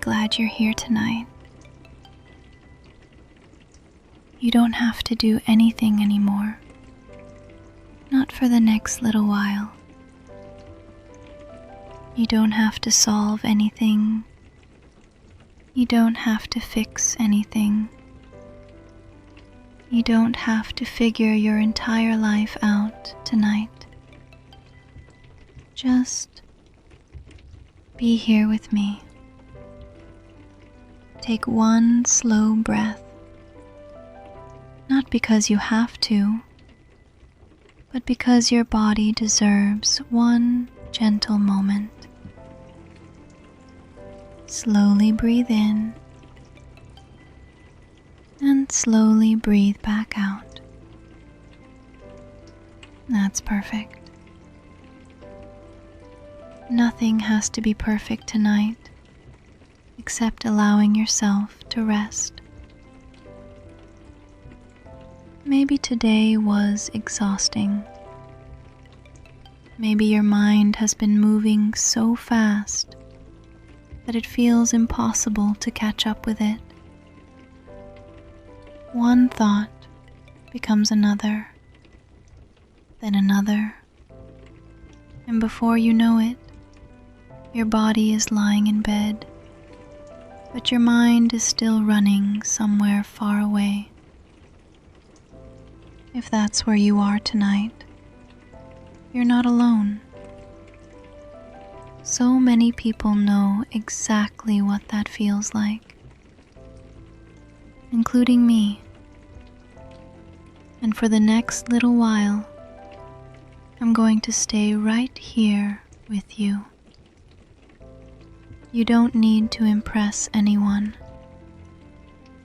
glad you're here tonight. You don't have to do anything anymore. Not for the next little while. You don't have to solve anything. You don't have to fix anything. You don't have to figure your entire life out tonight. Just be here with me. Take one slow breath. Not because you have to, but because your body deserves one gentle moment. Slowly breathe in and slowly breathe back out. That's perfect. Nothing has to be perfect tonight except allowing yourself to rest. Maybe today was exhausting. Maybe your mind has been moving so fast that it feels impossible to catch up with it. One thought becomes another, then another, and before you know it, your body is lying in bed, but your mind is still running somewhere far away. If that's where you are tonight, you're not alone. So many people know exactly what that feels like, including me. And for the next little while, I'm going to stay right here with you. You don't need to impress anyone.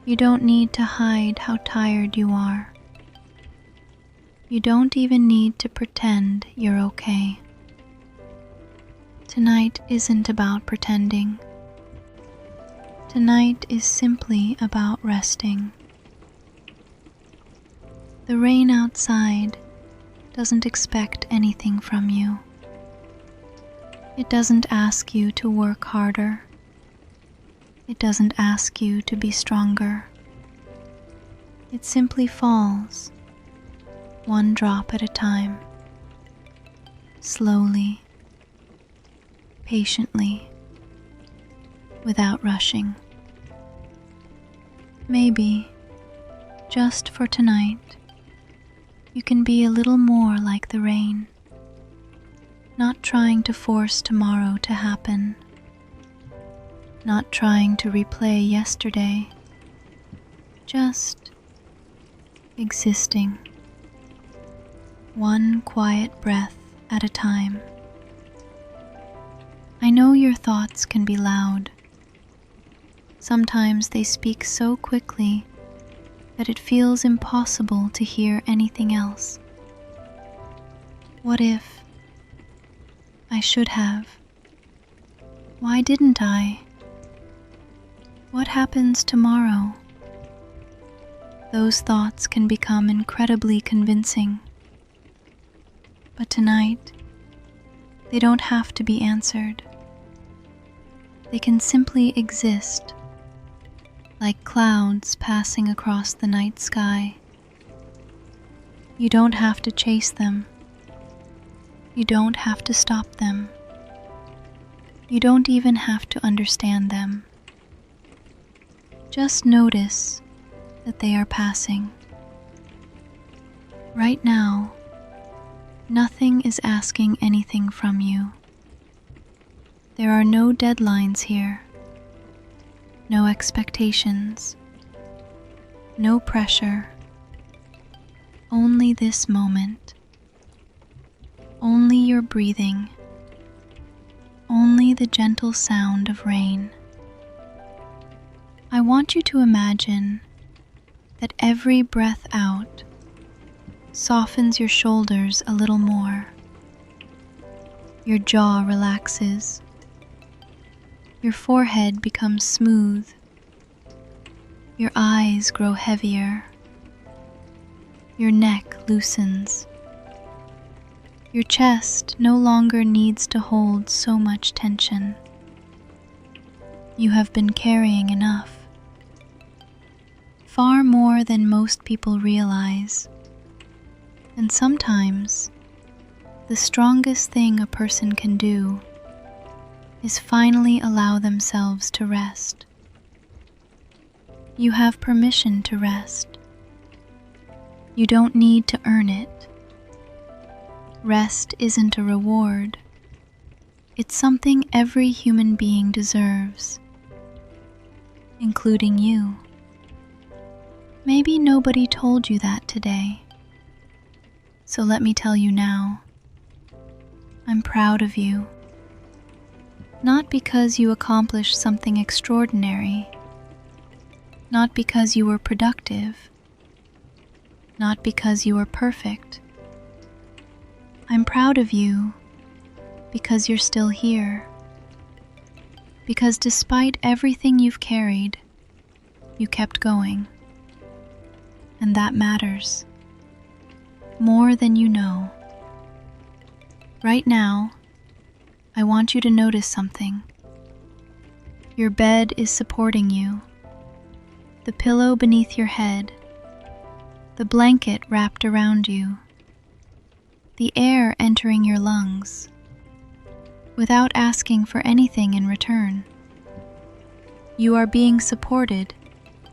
You don't need to hide how tired you are. You don't even need to pretend you're okay. Tonight isn't about pretending. Tonight is simply about resting. The rain outside doesn't expect anything from you. It doesn't ask you to work harder. It doesn't ask you to be stronger. It simply falls, one drop at a time, slowly, patiently, without rushing. Maybe, just for tonight, you can be a little more like the rain, not trying to force tomorrow to happen, not trying to replay yesterday, just existing, one quiet breath at a time. I know your thoughts can be loud. Sometimes they speak so quickly that it feels impossible to hear anything else. What if? I should have. Why didn't I? What happens tomorrow? Those thoughts can become incredibly convincing. But tonight, they don't have to be answered. They can simply exist, like clouds passing across the night sky. You don't have to chase them. You don't have to stop them. You don't even have to understand them. Just notice that they are passing. Right now, nothing is asking anything from you. There are no deadlines here, no expectations, no pressure, only this moment, only your breathing, only the gentle sound of rain. I want you to imagine that every breath out softens your shoulders a little more. Your jaw relaxes. Your forehead becomes smooth. Your eyes grow heavier. Your neck loosens. Your chest no longer needs to hold so much tension. You have been carrying enough, far more than most people realize. And sometimes, the strongest thing a person can do is finally allow themselves to rest. You have permission to rest. You don't need to earn it. Rest isn't a reward. It's something every human being deserves, including you. Maybe nobody told you that today. So let me tell you now. I'm proud of you. Not because you accomplished something extraordinary, not because you were productive, not because you were perfect. I'm proud of you because you're still here. Because despite everything you've carried, you kept going. And that matters. More than you know. Right now, I want you to notice something. Your bed is supporting you. The pillow beneath your head. The blanket wrapped around you. The air entering your lungs. Without asking for anything in return. You are being supported,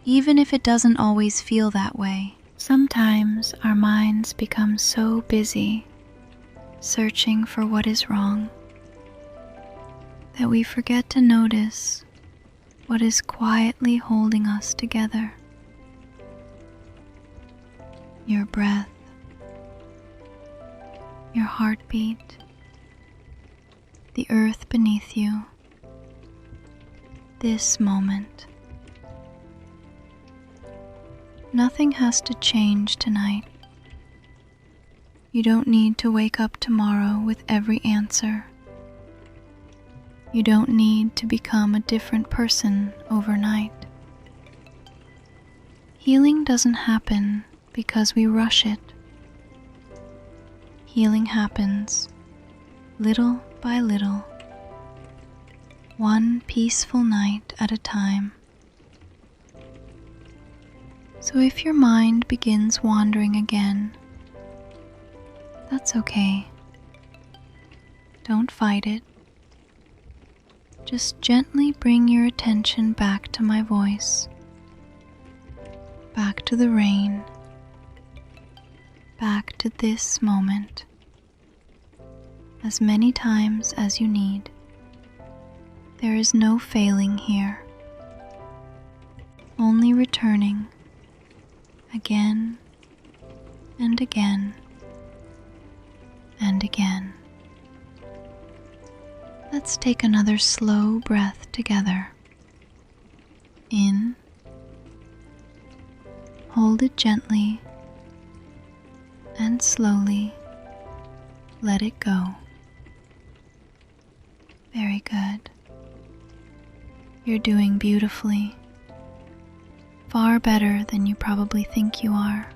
even if it doesn't always feel that way. Sometimes our minds become so busy, searching for what is wrong, that we forget to notice what is quietly holding us together. Your breath, your heartbeat, the earth beneath you, this moment. Nothing has to change tonight. You don't need to wake up tomorrow with every answer. You don't need to become a different person overnight. Healing doesn't happen because we rush it. Healing happens little by little, one peaceful night at a time. So if your mind begins wandering again, that's okay. Don't fight it. Just gently bring your attention back to my voice, back to the rain, back to this moment, as many times as you need. There is no failing here, only returning again and again and again. Let's take another slow breath together. In, hold it gently, and slowly let it go. Very good. You're doing beautifully. Far better than you probably think you are.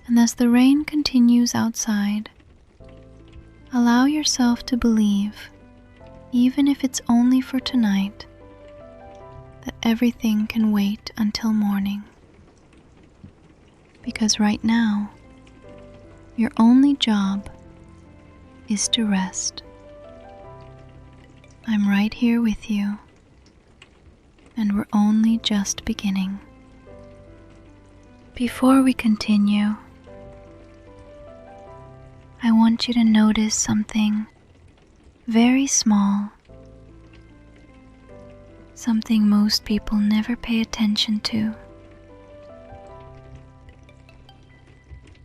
And as the rain continues outside, allow yourself to believe, even if it's only for tonight, that everything can wait until morning. Because right now, your only job is to rest. I'm right here with you. And we're only just beginning. Before we continue, I want you to notice something very small, something most people never pay attention to.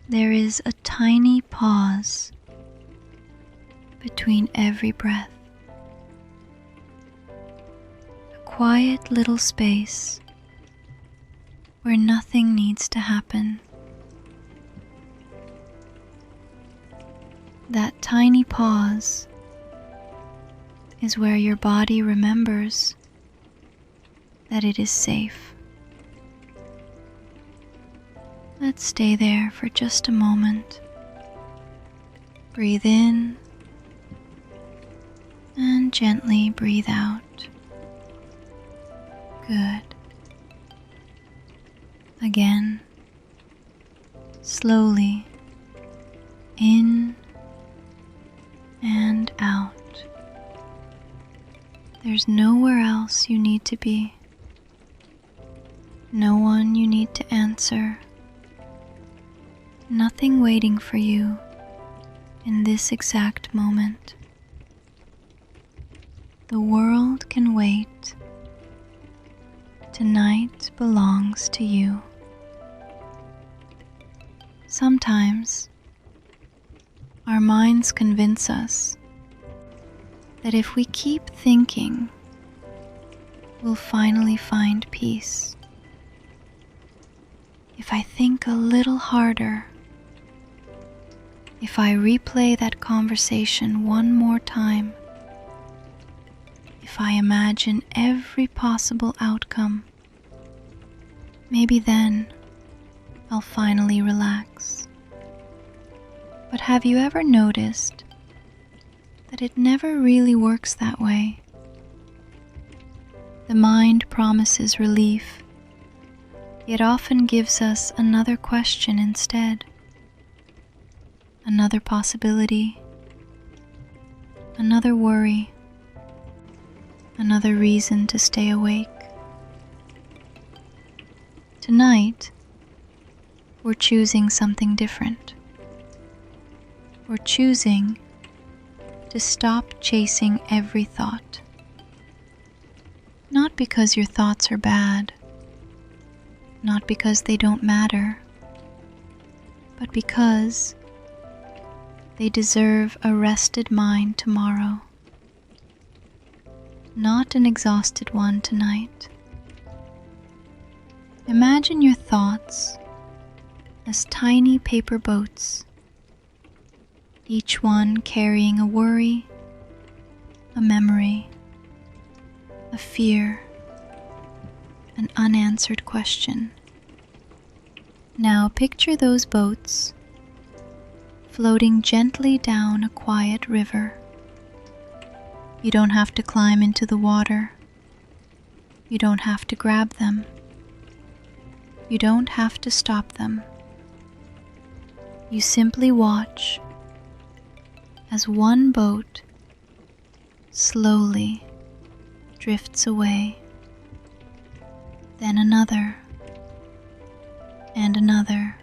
There is a tiny pause between every breath. Quiet little space where nothing needs to happen. That tiny pause is where your body remembers that it is safe. Let's stay there for just a moment. Breathe in and gently breathe out. Good. Again, slowly, in and out. There's nowhere else you need to be. No one you need to answer. Nothing waiting for you in this exact moment. The world can wait. Tonight belongs to you. Sometimes our minds convince us that if we keep thinking, we'll finally find peace. If I think a little harder, if I replay that conversation one more time, if I imagine every possible outcome, maybe then I'll finally relax. But have you ever noticed that it never really works that way? The mind promises relief, yet often gives us another question instead, another possibility, another worry, another reason to stay awake. Tonight, we're choosing something different. We're choosing to stop chasing every thought. Not because your thoughts are bad, not because they don't matter, but because they deserve a rested mind tomorrow, not an exhausted one tonight. Imagine your thoughts as tiny paper boats, each one carrying a worry, a memory, a fear, an unanswered question. Now picture those boats floating gently down a quiet river. You don't have to climb into the water. You don't have to grab them. You don't have to stop them. You simply watch as one boat slowly drifts away, then another and another.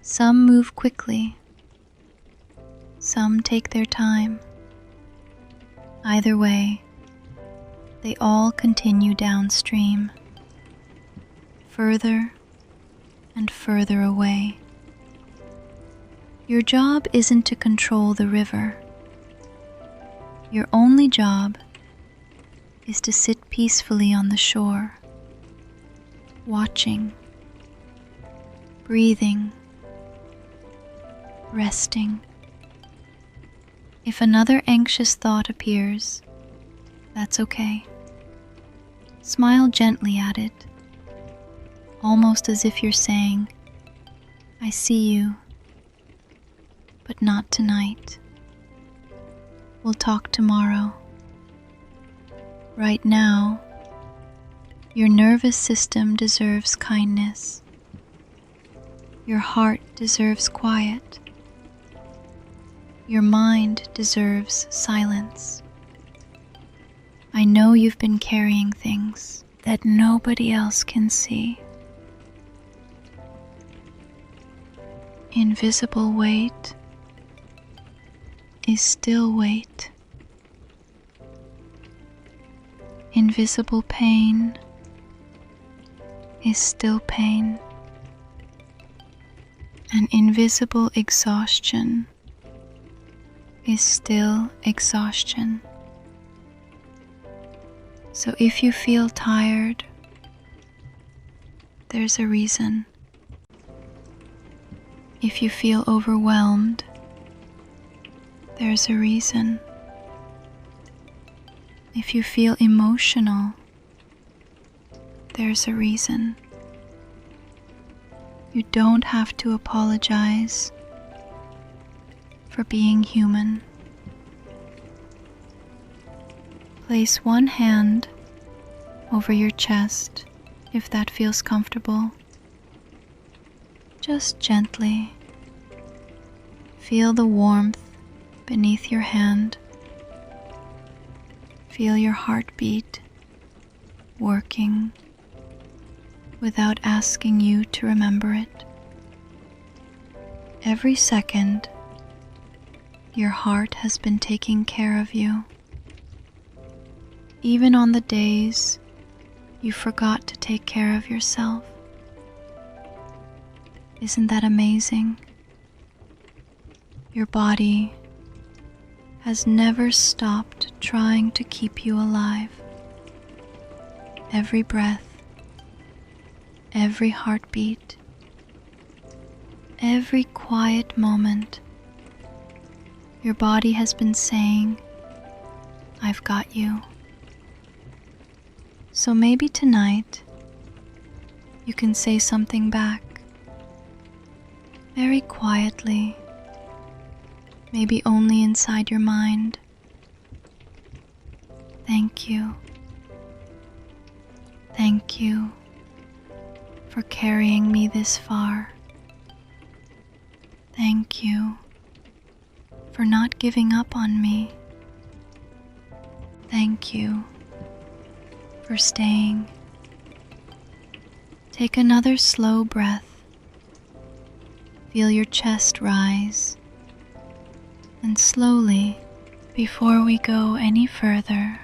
Some move quickly, some take their time. Either way, they all continue downstream, further and further away. Your job isn't to control the river. Your only job is to sit peacefully on the shore, watching, breathing, resting. If another anxious thought appears, that's okay. Smile gently at it, almost as if you're saying, I see you, but not tonight. We'll talk tomorrow. Right now, your nervous system deserves kindness. Your heart deserves quiet. Your mind deserves silence. I know you've been carrying things that nobody else can see. Invisible weight is still weight. Invisible pain is still pain. And invisible exhaustion is still exhaustion. So if you feel tired, there's a reason. If you feel overwhelmed, there's a reason. If you feel emotional, there's a reason. You don't have to apologize for being human. Place one hand over your chest if that feels comfortable. Just gently feel the warmth beneath your hand. Feel your heartbeat working without asking you to remember it. Every second, your heart has been taking care of you. Even on the days you forgot to take care of yourself. Isn't that amazing? Your body has never stopped trying to keep you alive. Every breath, every heartbeat, every quiet moment, your body has been saying, I've got you. So maybe tonight, you can say something back, very quietly, maybe only inside your mind. Thank you. Thank you for carrying me this far. Thank you for not giving up on me. Thank you for staying. Take another slow breath. Feel your chest rise. And slowly, before we go any further,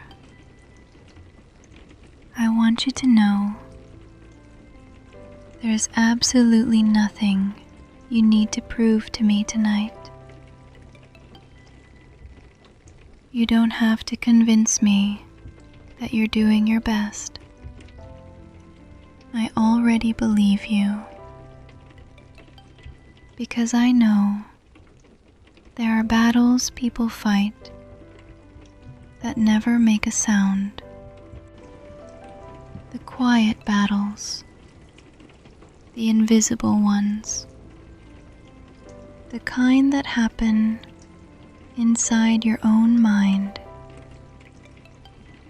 I want you to know there's absolutely nothing you need to prove to me tonight. You don't have to convince me that you're doing your best. I already believe you, because I know there are battles people fight that never make a sound. The quiet battles, the invisible ones, the kind that happen inside your own mind.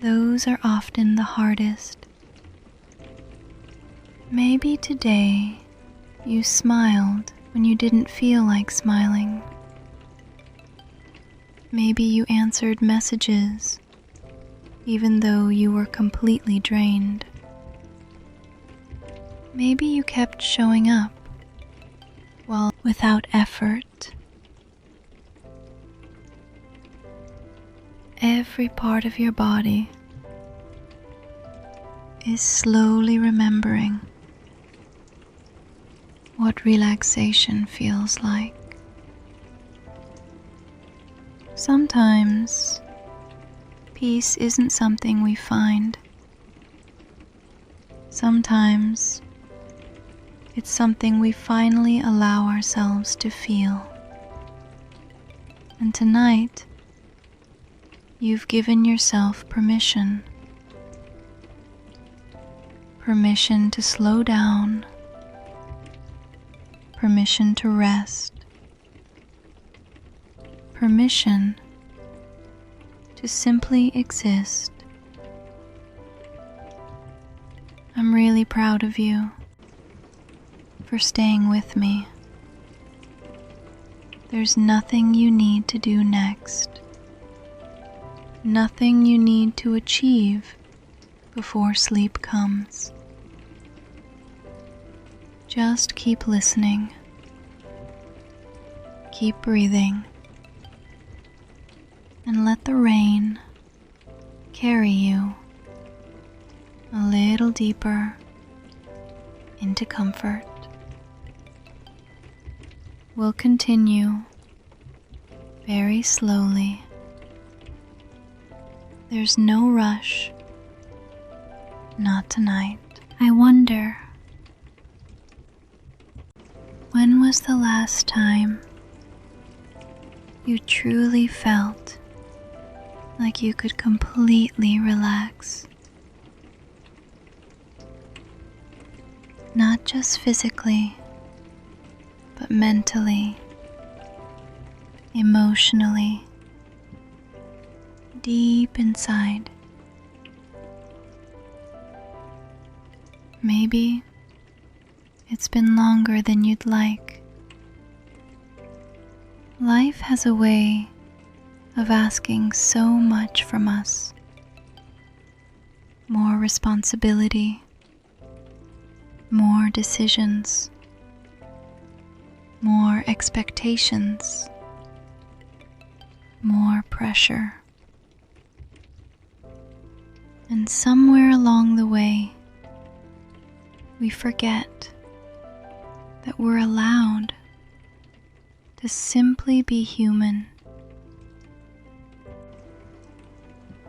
Those are often the hardest. Maybe today you smiled when you didn't feel like smiling. Maybe you answered messages even though you were completely drained. Maybe you kept showing up, well, without effort. Every part of your body is slowly remembering what relaxation feels like. Sometimes, peace isn't something we find. Sometimes, it's something we finally allow ourselves to feel. And tonight, you've given yourself permission. Permission to slow down. Permission to rest. Permission to simply exist. I'm really proud of you for staying with me. There's nothing you need to do next. Nothing you need to achieve before sleep comes. Just keep listening. Keep breathing. And let the rain carry you a little deeper into comfort. We'll continue very slowly. There's no rush, not tonight. I wonder, when was the last time you truly felt like you could completely relax? Not just physically, but mentally, emotionally, deep inside. Maybe it's been longer than you'd like. Life has a way of asking so much from us. More responsibility, more decisions, more expectations, more pressure. And somewhere along the way, we forget that we're allowed to simply be human.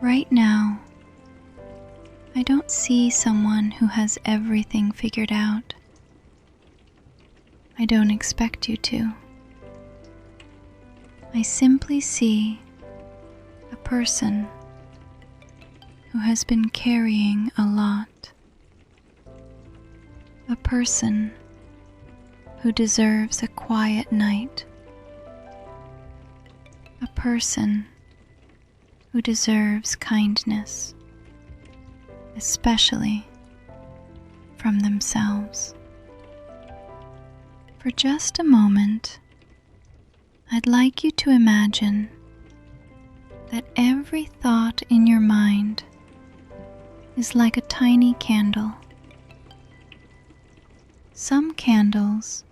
Right now, I don't see someone who has everything figured out. I don't expect you to. I simply see a person who has been carrying a lot. A person who deserves a quiet night. A person who deserves kindness, especially from themselves. For just a moment, I'd like you to imagine that every thought in your mind is like a tiny candle. Some candles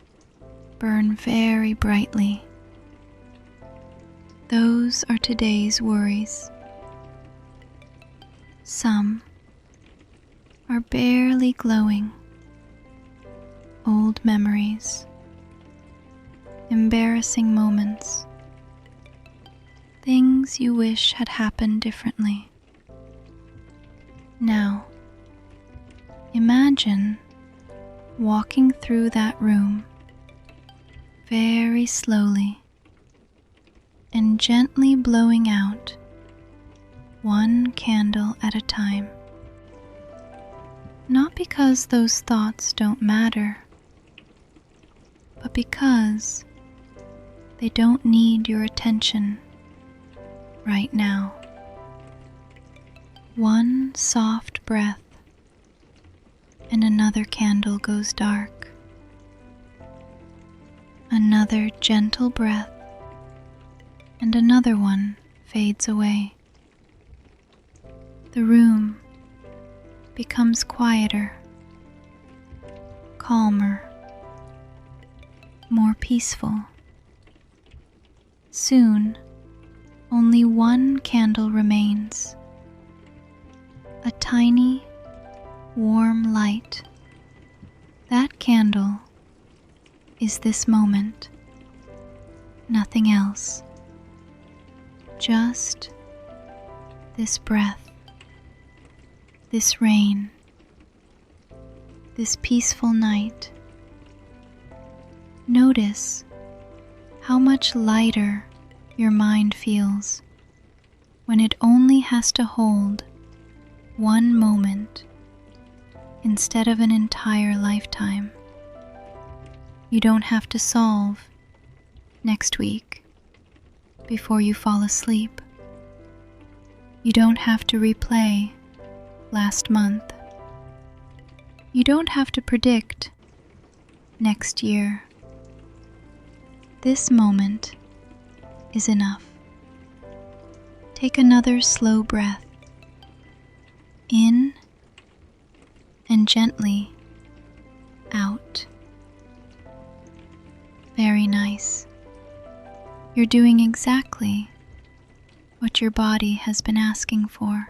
burn very brightly. Those are today's worries. Some are barely glowing. Old memories, embarrassing moments, things you wish had happened differently. Now, imagine walking through that room very slowly and gently blowing out one candle at a time. Not because those thoughts don't matter, but because they don't need your attention right now. One soft breath and another candle goes dark. Another gentle breath and another one fades away. The room becomes quieter, calmer, more peaceful. Soon, only one candle remains. A tiny, warm light. That candle is this moment. Nothing else. Just this breath, this rain, this peaceful night. Notice how much lighter your mind feels when it only has to hold one moment instead of an entire lifetime. You don't have to solve next week before you fall asleep. You don't have to replay last month. You don't have to predict next year. This moment is enough. Take another slow breath in and gently out. Very nice. You're doing exactly what your body has been asking for.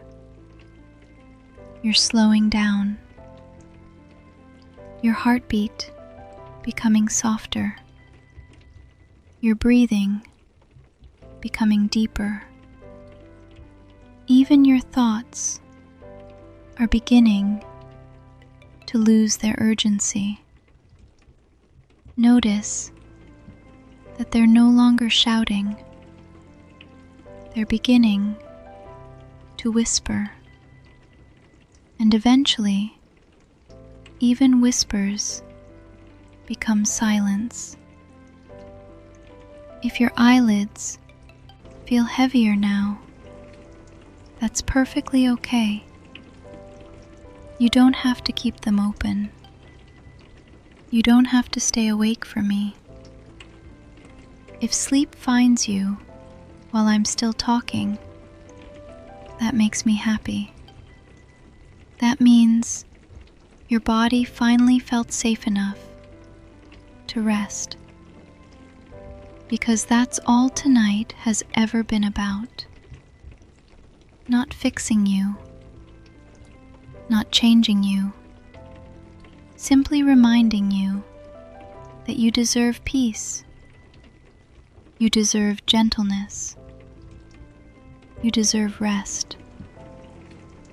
You're slowing down. Your heartbeat becoming softer. Your breathing becoming deeper. Even your thoughts are beginning to lose their urgency. Notice that they're no longer shouting. They're beginning to whisper. And eventually, even whispers become silence. If your eyelids feel heavier now, that's perfectly okay. You don't have to keep them open. You don't have to stay awake for me. If sleep finds you while I'm still talking, that makes me happy. That means your body finally felt safe enough to rest. Because that's all tonight has ever been about. Not fixing you, not changing you, simply reminding you that you deserve peace, you deserve gentleness, you deserve rest,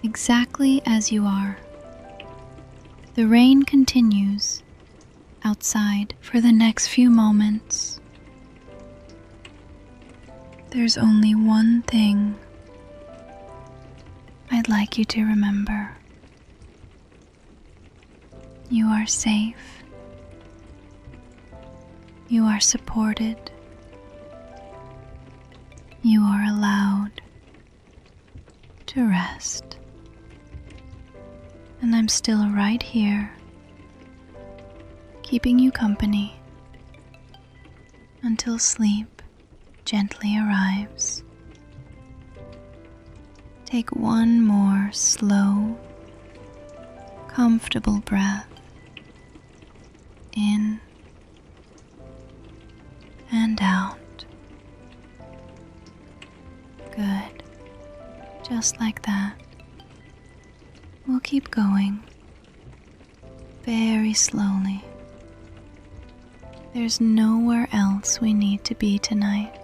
exactly as you are. The rain continues outside for the next few moments. There's only one thing I'd like you to remember. You are safe. You are supported. You are allowed to rest. And I'm still right here, keeping you company until sleep gently arrives. Take one more slow, comfortable breath in and out. Good. Just like that. We'll keep going very slowly. There's nowhere else we need to be tonight.